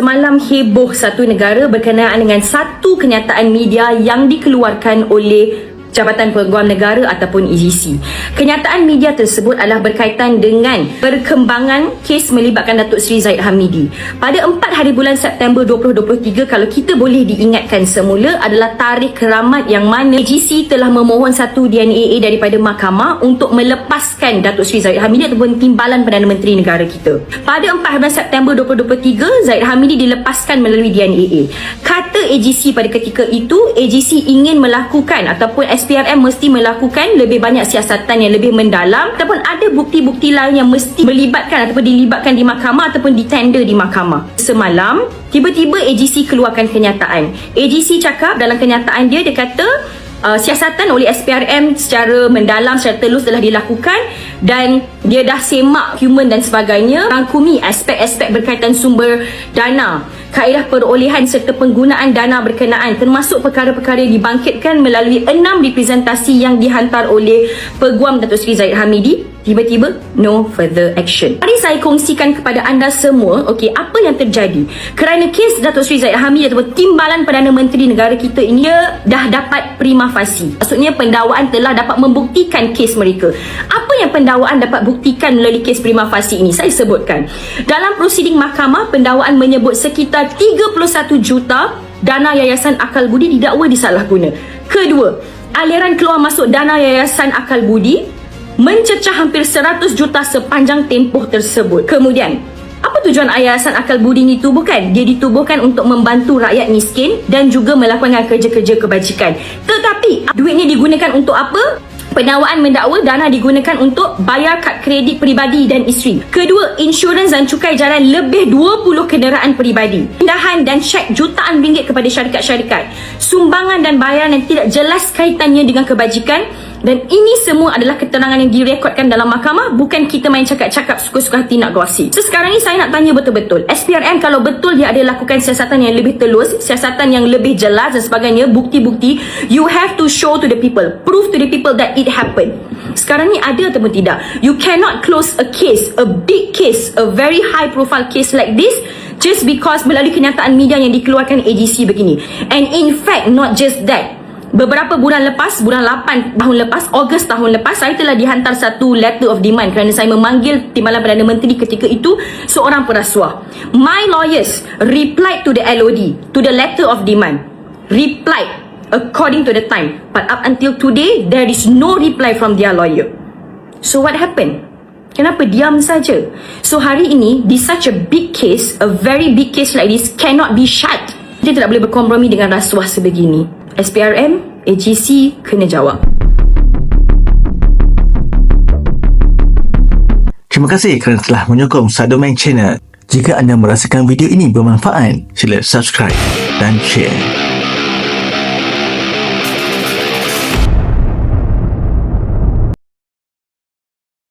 Semalam heboh satu negara berkenaan dengan satu kenyataan media yang dikeluarkan oleh Jabatan Peguam Negara ataupun EJC. Kenyataan media tersebut adalah berkaitan dengan perkembangan kes melibatkan Datuk Seri Zahid Hamidi. Pada 4 hari bulan September 2023, kalau kita boleh diingatkan semula, adalah tarikh keramat yang mana EJC telah memohon satu DNAA daripada mahkamah untuk melepaskan Datuk Seri Zahid Hamidi ataupun Timbalan Perdana Menteri negara kita. Pada 4 bulan September 2023, Zahid Hamidi dilepaskan melalui DNAA. Kata EJC pada ketika itu, EJC ingin melakukan ataupun SPRM mesti melakukan lebih banyak siasatan yang lebih mendalam ataupun ada bukti-bukti lain yang mesti melibatkan ataupun dilibatkan di mahkamah ataupun ditender di mahkamah. Semalam, tiba-tiba EJC keluarkan kenyataan. EJC cakap dalam kenyataan dia kata siasatan oleh SPRM secara mendalam, secara telus telah dilakukan dan dia dah semak dokumen dan sebagainya, rangkumi aspek-aspek berkaitan sumber dana, kaedah perolehan serta penggunaan dana berkenaan, termasuk perkara-perkara yang dibangkitkan melalui 6 representasi yang dihantar oleh Peguam Datuk Seri Zahid Hamidi. Tiba-tiba no further action. Mari saya kongsikan kepada anda semua, okey, apa yang terjadi kerana kes Datuk Seri Zahid Hamidi ataupun Timbalan Perdana Menteri negara kita ini dah dapat prima facie. Maksudnya pendakwaan telah dapat membuktikan kes mereka. Apa yang pendakwaan dapat buktikan melalui kes prima facie ini? Saya sebutkan. Dalam prosiding mahkamah, pendakwaan menyebut sekitar 31 juta dana Yayasan Akal Budi didakwa disalahguna. Kedua, aliran keluar masuk dana Yayasan Akal Budi mencecah hampir 100 juta sepanjang tempoh tersebut. Kemudian, apa tujuan Yayasan Akal Budi ini ditubuhkan? Dia ditubuhkan untuk membantu rakyat miskin dan juga melakukan kerja-kerja kebajikan. Tetapi, duitnya digunakan untuk apa? Pendakwaan mendakwa dana digunakan untuk bayar kad kredit peribadi dan isteri. Kedua, insurans dan cukai jalan lebih 20 kenderaan peribadi. Pindahan dan syek jutaan ringgit kepada syarikat-syarikat. Sumbangan dan bayaran yang tidak jelas kaitannya dengan kebajikan. Dan ini semua adalah keterangan yang direkodkan dalam mahkamah. Bukan kita main cakap-cakap suka-suka hati nak gosip. So sekarang ni saya nak tanya betul-betul, SPRM kalau betul dia ada lakukan siasatan yang lebih telus, siasatan yang lebih jelas dan sebagainya, bukti-bukti, you have to show to the people, prove to the people that it happened. Sekarang ni ada ataupun tidak? You cannot close a case, a big case, a very high profile case like this just because melalui kenyataan media yang dikeluarkan AGC begini. And in fact, not just that, beberapa bulan lepas, bulan 8 tahun lepas, Ogos tahun lepas, saya telah dihantar satu letter of demand kerana saya memanggil Timbalan Perdana Menteri ketika itu seorang perasuah. My lawyers replied to the LOD, to the letter of demand. Replied according to the time. But up until today, there is no reply from their lawyer. So what happened? Kenapa diam saja? So hari ini, di such a big case, a very big case like this cannot be shut. Kita tidak boleh berkompromi dengan rasuah sebegini. SPRM, AGC kena jawab. Terima kasih kerana telah menyokong Sadomain Channel. Jika anda merasakan video ini bermanfaat, sila subscribe dan share.